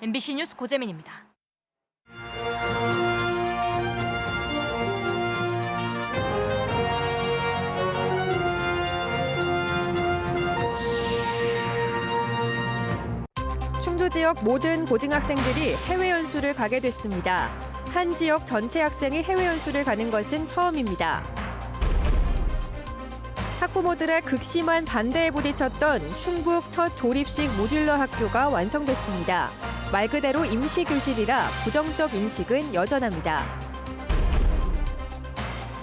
MBC 뉴스 고재민입니다. 충주 지역 모든 고등학생들이 해외 연수를 가게 됐습니다. 한 지역 전체 학생이 해외 연수를 가는 것은 처음입니다. 학부모들의 극심한 반대에 부딪혔던 충북 첫 조립식 모듈러 학교가 완성됐습니다. 말 그대로 임시교실이라 부정적 인식은 여전합니다.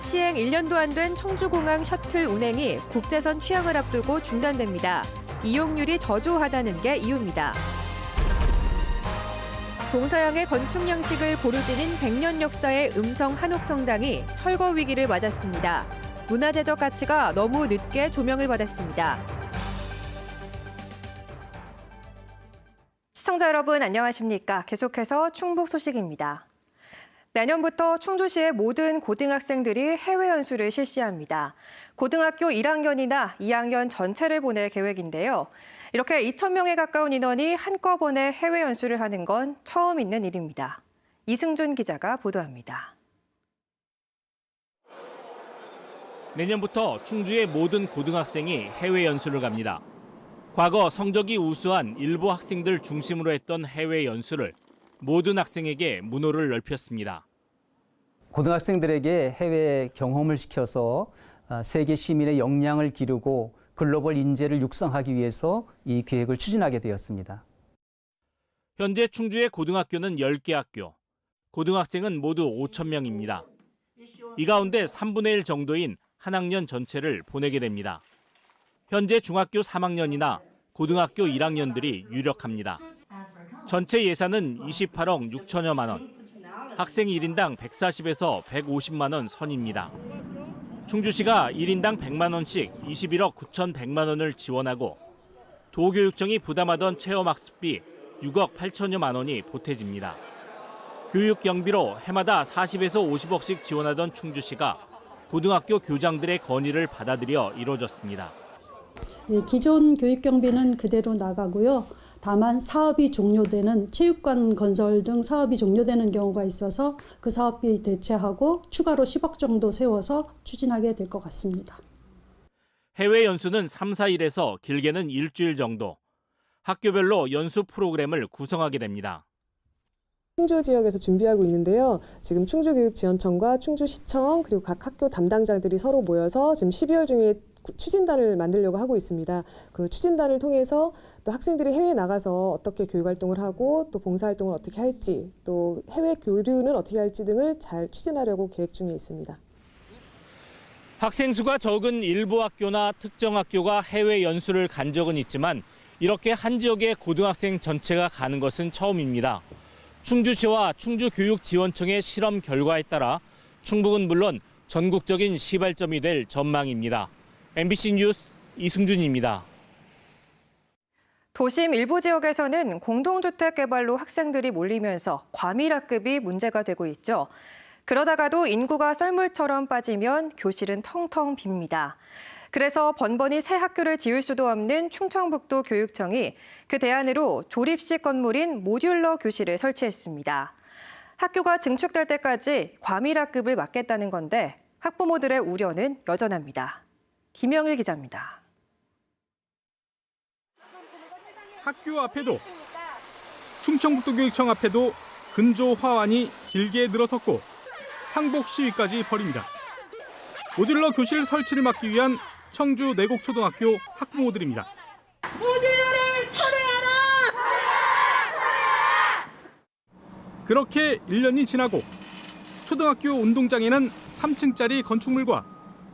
시행 1년도 안 된 청주공항 셔틀 운행이 국제선 취항을 앞두고 중단됩니다. 이용률이 저조하다는 게 이유입니다. 동서양의 건축 양식을 보루지는 100년 역사의 음성 한옥성당이 철거 위기를 맞았습니다. 문화재적 가치가 너무 늦게 조명을 받았습니다. 시청자 여러분 안녕하십니까? 계속해서 충북 소식입니다. 내년부터 충주시의 모든 고등학생들이 해외 연수를 실시합니다. 고등학교 1학년이나 2학년 전체를 보낼 계획인데요. 이렇게 2,000명에 가까운 인원이 한꺼번에 해외 연수를 하는 건 처음 있는 일입니다. 이승준 기자가 보도합니다. 내년부터 충주의 모든 고등학생이 해외 연수를 갑니다. 과거 성적이 우수한 일부 학생들 중심으로 했던 해외 연수를 모든 학생에게 문호를 넓혔습니다. 고등학생들에게 해외 경험을 시켜서 세계 시민의 역량을 기르고 글로벌 인재를 육성하기 위해서 이 계획을 추진하게 되었습니다. 현재 충주의 고등학교는 10개 학교, 고등학생은 모두 5,000명입니다. 이 가운데 3분의 1 정도인 한 학년 전체를 보내게 됩니다. 현재 중학교 3학년이나 고등학교 1학년들이 유력합니다. 전체 예산은 28억 6천여만 원, 학생 1인당 140에서 150만 원 선입니다. 충주시가 1인당 100만 원씩 21억 9,100만 원을 지원하고 도교육청이 부담하던 체험학습비 6억 8천여만 원이 보태집니다. 교육 경비로 해마다 40에서 50억씩 지원하던 충주시가 고등학교 교장들의 건의를 받아들여 이루어졌습니다. 기존 교육 경비는 그대로 나가고요. 다만 사업이 종료되는 체육관 건설 등 사업이 종료되는 경우가 있어서 그 사업비 대체하고 추가로 10억 정도 세워서 추진하게 될 것 같습니다. 해외 연수는 3, 4일에서 길게는 일주일 정도. 학교별로 연수 프로그램을 구성하게 됩니다. 충주 지역에서 준비하고 있는데요. 지금 충주교육지원청과 충주시청 그리고 각 학교 담당자들이 서로 모여서 지금 12월 중에 추진단을 만들려고 하고 있습니다. 그 추진단을 통해서 또 학생들이 해외에 나가서 어떻게 교육활동을 하고 또 봉사활동을 어떻게 할지 또 해외 교류는 어떻게 할지 등을 잘 추진하려고 계획 중에 있습니다. 학생 수가 적은 일부 학교나 특정 학교가 해외 연수를 간 적은 있지만 이렇게 한 지역의 고등학생 전체가 가는 것은 처음입니다. 충주시와 충주교육지원청의 실험 결과에 따라 충북은 물론 전국적인 시발점이 될 전망입니다. MBC 뉴스 이승준입니다. 도심 일부 지역에서는 공동주택 개발로 학생들이 몰리면서 과밀학급이 문제가 되고 있죠. 그러다가도 인구가 썰물처럼 빠지면 교실은 텅텅 빕니다. 그래서 번번이 새 학교를 지을 수도 없는 충청북도 교육청이 그 대안으로 조립식 건물인 모듈러 교실을 설치했습니다. 학교가 증축될 때까지 과밀학급을 막겠다는 건데 학부모들의 우려는 여전합니다. 김영일 기자입니다. 학교 앞에도 충청북도 교육청 앞에도 근조 화환이 길게 늘어섰고 상복 시위까지 벌입니다. 모듈러 교실 설치를 막기 위한 청주 내곡초등학교 학부모들입니다. 모듈러를 철회하라! 그렇게 1년이 지나고 초등학교 운동장에는 3층짜리 건축물과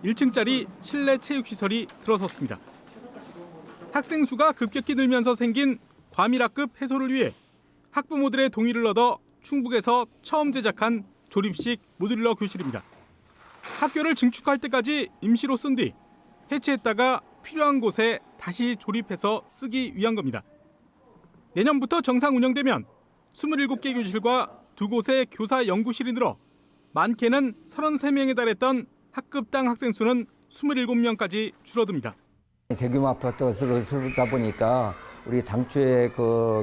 1층짜리 실내 체육시설이 들어섰습니다. 학생 수가 급격히 늘면서 생긴 과밀학급 해소를 위해 학부모들의 동의를 얻어 충북에서 처음 제작한 조립식 모듈러 교실입니다. 학교를 증축할 때까지 임시로 쓴 뒤 해체했다가 필요한 곳에 다시 조립해서 쓰기 위한 겁니다. 내년부터 정상 운영되면 27개 교실과 2곳의 교사 연구실이 늘어 많게는 33명에 달했던 학급당 학생 수는 27명까지 줄어듭니다. 대규모 아파트가 들어다 보니까 우리 당초에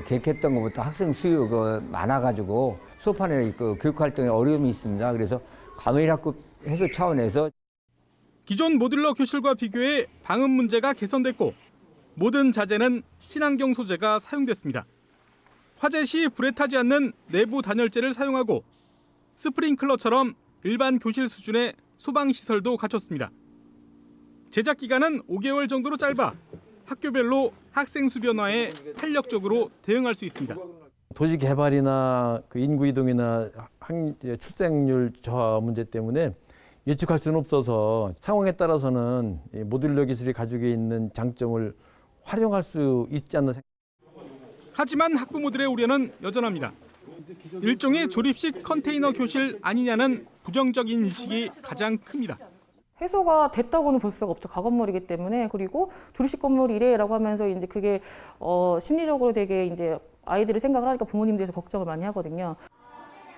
계획했던 것보다 학생 수요가 많아가지고 수업하는 교육 활동에 어려움이 있습니다. 그래서 과밀학급 해소 차원에서 기존 모듈러 교실과 비교해 방음 문제가 개선됐고 모든 자재는 친환경 소재가 사용됐습니다. 화재 시 불에 타지 않는 내부 단열재를 사용하고 스프링클러처럼 일반 교실 수준의 소방시설도 갖췄습니다. 제작 기간은 5개월 정도로 짧아 학교별로 학생 수 변화에 탄력적으로 대응할 수 있습니다. 도시 개발이나 인구 이동이나 출생률 저하 문제 때문에 예측할 수는 없어서 상황에 따라서는 모듈러 기술이 가지고 있는 장점을 활용할 수 있지 않나 생각합니다. 하지만 학부모들의 우려는 여전합니다. 일종의 조립식 컨테이너 교실 아니냐는 부정적인 인식이 가장 큽니다. 해소가 됐다고는 볼 수가 없죠. 가건물이기 때문에. 그리고 조립식 건물이래라고 하면서 이제 그게 심리적으로 되게 이제 아이들이 생각을 하니까 부모님들이 걱정을 많이 하거든요.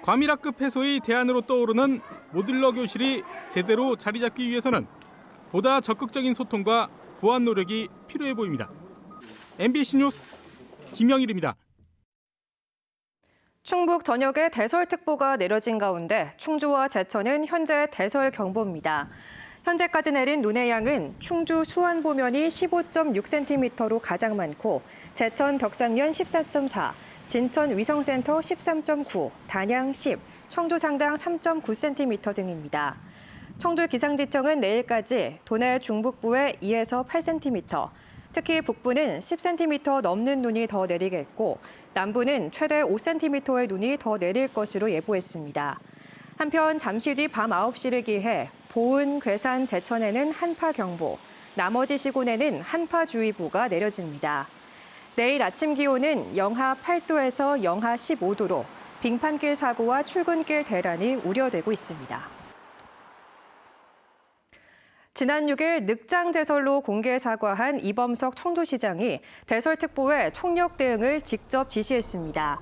과밀학급 해소의 대안으로 떠오르는 모듈러 교실이 제대로 자리 잡기 위해서는 보다 적극적인 소통과 보완 노력이 필요해 보입니다. MBC 뉴스 김영일입니다. 충북 전역에 대설특보가 내려진 가운데 충주와 제천은 현재 대설경보입니다. 현재까지 내린 눈의 양은 충주 수안보면이 15.6cm로 가장 많고 제천 덕산면 14.4, 진천 위성센터 13.9, 단양 10, 청주 상당 3.9cm 등입니다. 청주 기상지청은 내일까지 도내 중북부에 2에서 8cm, 특히 북부는 10cm 넘는 눈이 더 내리겠고 남부는 최대 5cm의 눈이 더 내릴 것으로 예보했습니다. 한편 잠시 뒤 밤 9시를 기해 보은, 괴산, 제천에는 한파경보, 나머지 시군에는 한파주의보가 내려집니다. 내일 아침 기온은 영하 8도에서 영하 15도로 빙판길 사고와 출근길 대란이 우려되고 있습니다. 지난 6일 늑장제설로 공개 사과한 이범석 청주시장이 대설특보에 총력 대응을 직접 지시했습니다.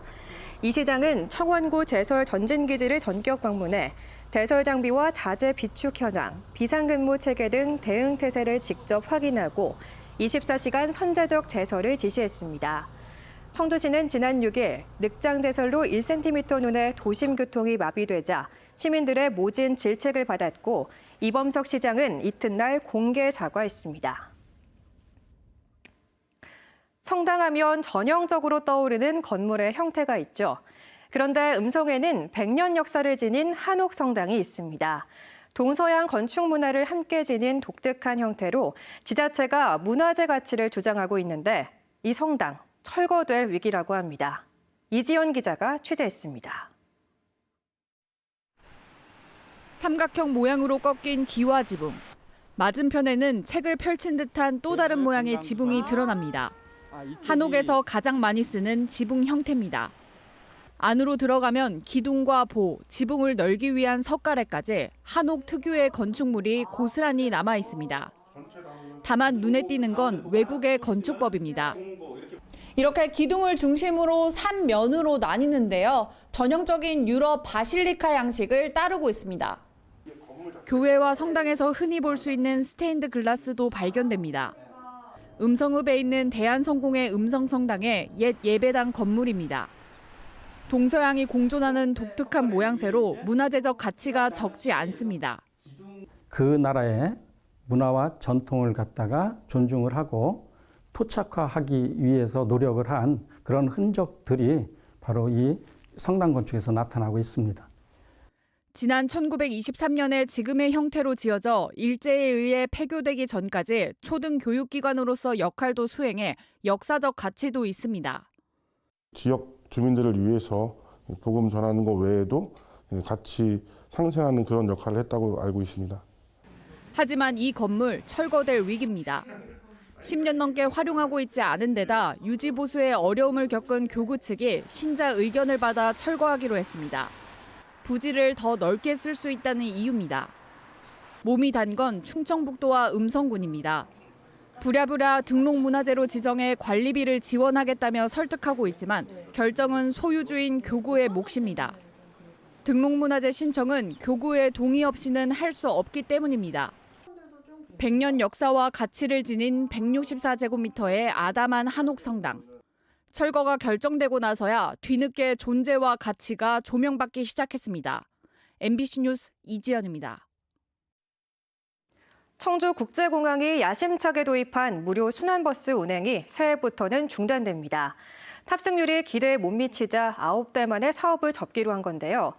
이 시장은 청원구 제설 전진기지를 전격 방문해 대설 장비와 자재 비축 현황, 비상근무 체계 등 대응 태세를 직접 확인하고 24시간 선제적 제설을 지시했습니다. 청주시는 지난 6일 늑장제설로 1cm 눈에 도심 교통이 마비되자 시민들의 모진 질책을 받았고 이범석 시장은 이튿날 공개 사과했습니다. 성당하면 전형적으로 떠오르는 건물의 형태가 있죠. 그런데 음성에는 100년 역사를 지닌 한옥성당이 있습니다. 동서양 건축 문화를 함께 지닌 독특한 형태로 지자체가 문화재 가치를 주장하고 있는데 이 성당 철거될 위기라고 합니다. 이지연 기자가 취재했습니다. 삼각형 모양으로 꺾인 기와 지붕. 맞은편에는 책을 펼친 듯한 또 다른 모양의 지붕이 드러납니다. 한옥에서 가장 많이 쓰는 지붕 형태입니다. 안으로 들어가면 기둥과 보, 지붕을 널기 위한 석가래까지 한옥 특유의 건축물이 고스란히 남아 있습니다. 다만 눈에 띄는 건 외국의 건축법입니다. 이렇게 기둥을 중심으로 3면으로 나뉘는데요. 전형적인 유럽 바실리카 양식을 따르고 있습니다. 교회와 성당에서 흔히 볼 수 있는 스테인드 글라스도 발견됩니다. 음성읍에 있는 대한성공회 음성성당의 옛 예배당 건물입니다. 동서양이 공존하는 독특한 모양새로 문화재적 가치가 적지 않습니다. 그 나라의 문화와 전통을 갖다가 존중을 하고 토착화하기 위해서 노력을 한 그런 흔적들이 바로 이 성당 건축에서 나타나고 있습니다. 지난 1923년에 지금의 형태로 지어져 일제에 의해 폐교되기 전까지 초등 교육기관으로서 역할도 수행해 역사적 가치도 있습니다. 지역 주민들을 위해서 복음 전하는 것 외에도 같이 상생하는 그런 역할을 했다고 알고 있습니다. 하지만 이 건물 철거될 위기입니다. 10년 넘게 활용하고 있지 않은 데다 유지 보수에 어려움을 겪은 교구 측이 신자 의견을 받아 철거하기로 했습니다. 부지를 더 넓게 쓸 수 있다는 이유입니다. 몸이 단 건 충청북도와 음성군입니다. 부랴부랴 등록문화재로 지정해 관리비를 지원하겠다며 설득하고 있지만 결정은 소유주인 교구의 몫입니다. 등록문화재 신청은 교구의 동의 없이는 할 수 없기 때문입니다. 100년 역사와 가치를 지닌 164제곱미터의 아담한 한옥성당. 철거가 결정되고 나서야 뒤늦게 존재와 가치가 조명받기 시작했습니다. MBC 뉴스 이지연입니다. 청주국제공항이 야심차게 도입한 무료 순환버스 운행이 새해부터는 중단됩니다. 탑승률이 기대에 못 미치자 9달 만에 사업을 접기로 한 건데요.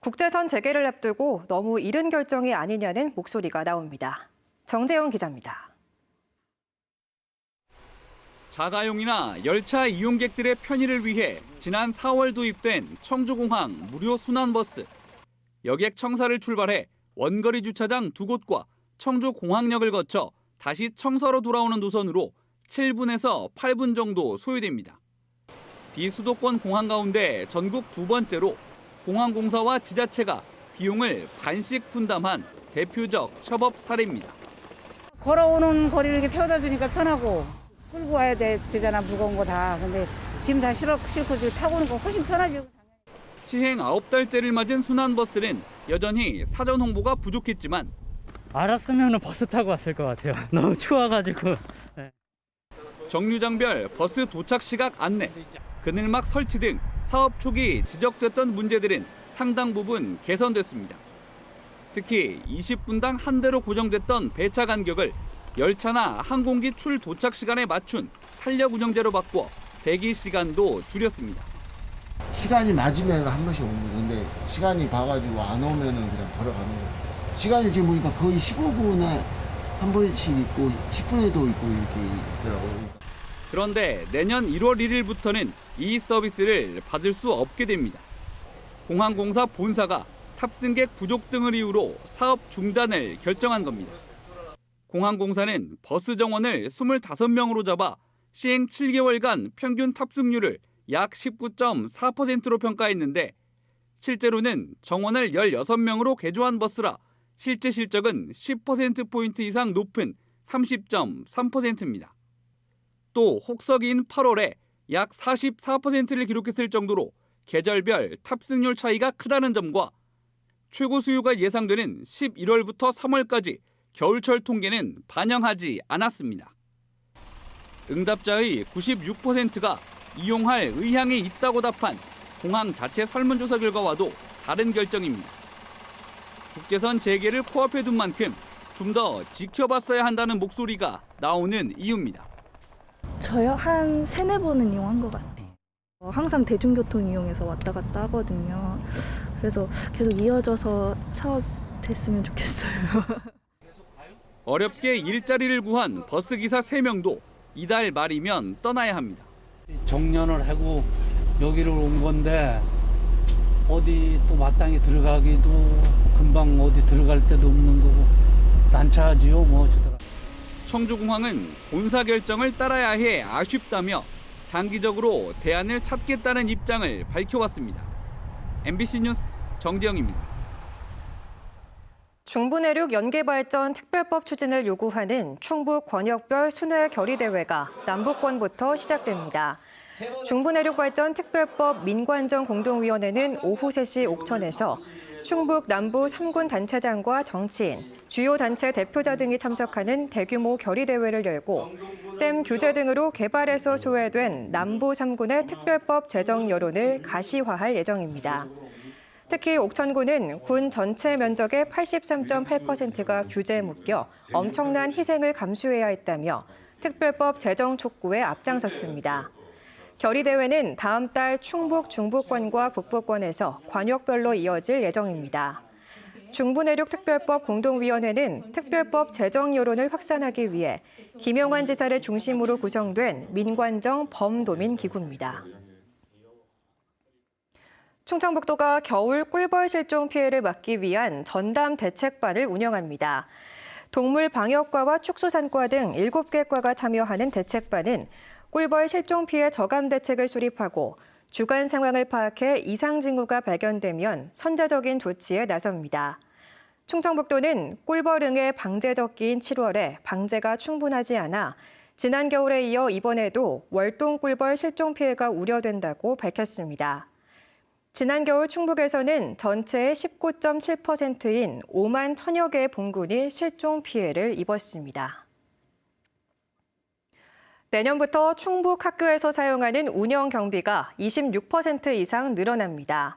국제선 재개를 앞두고 너무 이른 결정이 아니냐는 목소리가 나옵니다. 정재영 기자입니다. 자가용이나 열차 이용객들의 편의를 위해 지난 4월 도입된 청주공항 무료 순환버스. 여객 청사를 출발해 원거리 주차장 2곳과 청주공항역을 거쳐 다시 청사로 돌아오는 노선으로 7분에서 8분 정도 소요됩니다. 비수도권 공항 가운데 전국 2번째로 공항공사와 지자체가 비용을 반씩 분담한 대표적 협업 사례입니다. 걸어오는 거리를 이렇게 태워다 주니까 편하고 끌고 와야 되잖아, 무거운 거 다. 근데 짐 다 싣고 타고 오는 거 훨씬 편하지. 시행 9달째를 맞은 순환버스는 여전히 사전 홍보가 부족했지만 알았으면 버스 타고 왔을 것 같아요. 너무 추워가지고. 네. 정류장별 버스 도착 시각 안내, 그늘막 설치 등 사업 초기 지적됐던 문제들은 상당 부분 개선됐습니다. 특히 20분당 한 대로 고정됐던 배차 간격을 열차나 항공기 출 도착 시간에 맞춘 탄력 운영제로 바꿔 대기 시간도 줄였습니다. 시간이 맞으면 한 번씩 오는 건데 시간이 봐가지고 안 오면은 그냥 걸어가는 거예요. 시간이 지금 보니까 거의 15분에 한 번씩 있고 10분에도 있고 이렇게 있더라고요. 그런데 내년 1월 1일부터는 이 서비스를 받을 수 없게 됩니다. 공항공사 본사가 탑승객 부족 등을 이유로 사업 중단을 결정한 겁니다. 공항공사는 버스 정원을 25명으로 잡아 시행 7개월간 평균 탑승률을 약 19.4%로 평가했는데 실제로는 정원을 16명으로 개조한 버스라 실제 실적은 10%포인트 이상 높은 30.3%입니다. 또 혹서기인 8월에 약 44%를 기록했을 정도로 계절별 탑승률 차이가 크다는 점과 최고 수요가 예상되는 11월부터 3월까지 겨울철 통계는 반영하지 않았습니다. 응답자의 96%가 이용할 의향이 있다고 답한 공항 자체 설문조사 결과와도 다른 결정입니다. 국제선 재개를 코앞에 둔 만큼 좀 더 지켜봤어야 한다는 목소리가 나오는 이유입니다. 저요? 한 3-4번은 이용한 것 같아요. 항상 대중교통 이용해서 왔다 갔다 하거든요. 그래서 계속 이어져서 사업 됐으면 좋겠어요. 어렵게 일자리를 구한 버스기사 3명도 이달 말이면 떠나야 합니다. 정년을 하고 여기를 온 건데 어디 또 마땅히 들어가기도 금방 어디 들어갈 데도 없는 거고 난처하지요 뭐. 청주공항은 본사 결정을 따라야 해 아쉽다며 장기적으로 대안을 찾겠다는 입장을 밝혀왔습니다. MBC 뉴스 정재영입니다. 중부내륙 연계발전 특별법 추진을 요구하는 충북 권역별 순회 결의대회가 남북권부터 시작됩니다. 중부내륙발전 특별법 민관정 공동위원회는 오후 3시 옥천에서 충북 남부 3군 단체장과 정치인, 주요 단체 대표자 등이 참석하는 대규모 결의대회를 열고 댐 규제 등으로 개발에서 소외된 남부 3군의 특별법 제정 여론을 가시화할 예정입니다. 특히 옥천군은 군 전체 면적의 83.8%가 규제에 묶여 엄청난 희생을 감수해야 했다며 특별법 제정 촉구에 앞장섰습니다. 결의대회는 다음 달 충북 중부권과 북부권에서 관역별로 이어질 예정입니다. 중부내륙 특별법 공동위원회는 특별법 제정 여론을 확산하기 위해 김영환 지사를 중심으로 구성된 민관정 범도민 기구입니다. 충청북도가 겨울 꿀벌 실종 피해를 막기 위한 전담 대책반을 운영합니다. 동물방역과와 축수산과 등 7개 과가 참여하는 대책반은 꿀벌 실종 피해 저감 대책을 수립하고 주간 상황을 파악해 이상 징후가 발견되면 선제적인 조치에 나섭니다. 충청북도는 꿀벌응의 방제적기인 7월에 방제가 충분하지 않아 지난 겨울에 이어 이번에도 월동 꿀벌 실종 피해가 우려된다고 밝혔습니다. 지난 겨울 충북에서는 전체의 19.7%인 5만 1,000여 개의 봉군이 실종 피해를 입었습니다. 내년부터 충북 학교에서 사용하는 운영 경비가 26% 이상 늘어납니다.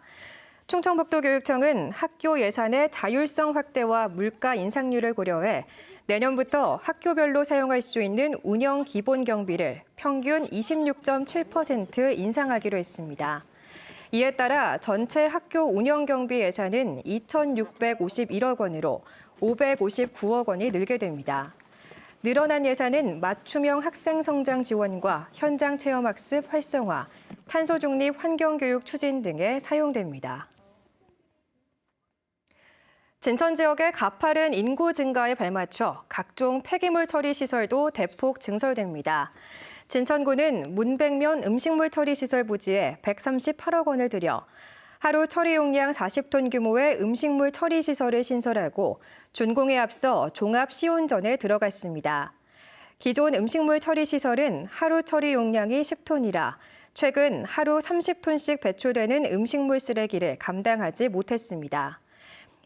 충청북도교육청은 학교 예산의 자율성 확대와 물가 인상률을 고려해 내년부터 학교별로 사용할 수 있는 운영 기본 경비를 평균 26.7% 인상하기로 했습니다. 이에 따라 전체 학교 운영 경비 예산은 2,651억 원으로 559억 원이 늘게 됩니다. 늘어난 예산은 맞춤형 학생 성장 지원과 현장 체험 학습 활성화, 탄소 중립 환경 교육 추진 등에 사용됩니다. 진천 지역의 가파른 인구 증가에 발맞춰 각종 폐기물 처리 시설도 대폭 증설됩니다. 진천구는 문백면 음식물 처리 시설 부지에 138억 원을 들여 하루 처리 용량 40톤 규모의 음식물 처리 시설을 신설하고 준공에 앞서 종합 시운전에 들어갔습니다. 기존 음식물 처리 시설은 하루 처리 용량이 10톤이라 최근 하루 30톤씩 배출되는 음식물 쓰레기를 감당하지 못했습니다.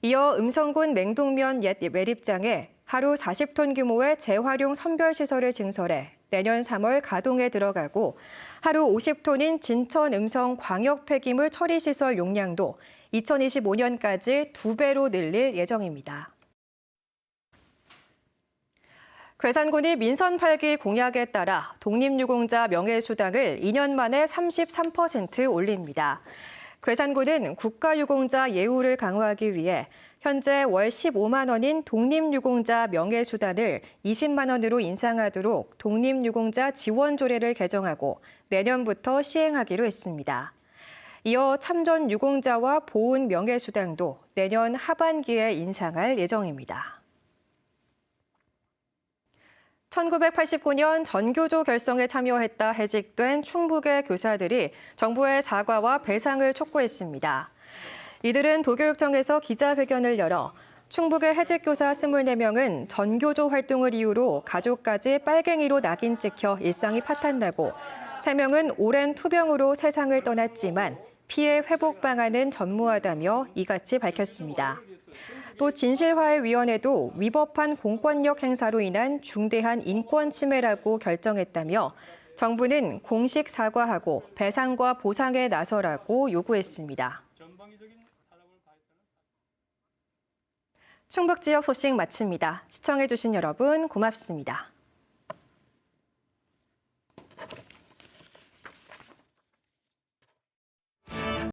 이어 음성군 맹동면 옛 매립장에 하루 40톤 규모의 재활용 선별시설을 증설해 내년 3월 가동에 들어가고 하루 50톤인 진천 음성 광역 폐기물 처리시설 용량도 2025년까지 2배로 늘릴 예정입니다. 괴산군이 민선 8기 공약에 따라 독립유공자 명예수당을 2년 만에 33% 올립니다. 괴산군은 국가유공자 예우를 강화하기 위해 현재 월 15만 원인 독립유공자 명예수당을 20만 원으로 인상하도록 독립유공자 지원 조례를 개정하고 내년부터 시행하기로 했습니다. 이어 참전 유공자와 보훈 명예수당도 내년 하반기에 인상할 예정입니다. 1989년 전교조 결성에 참여했다 해직된 충북의 교사들이 정부의 사과와 배상을 촉구했습니다. 이들은 도교육청에서 기자회견을 열어 충북의 해직 교사 24명은 전교조 활동을 이유로 가족까지 빨갱이로 낙인 찍혀 일상이 파탄나고 3명은 오랜 투병으로 세상을 떠났지만 피해 회복 방안은 전무하다며 이같이 밝혔습니다. 또 진실화해위원회도 위법한 공권력 행사로 인한 중대한 인권 침해라고 결정했다며 정부는 공식 사과하고 배상과 보상에 나서라고 요구했습니다. 충북 지역 소식 마칩니다. 시청해주신 여러분 고맙습니다.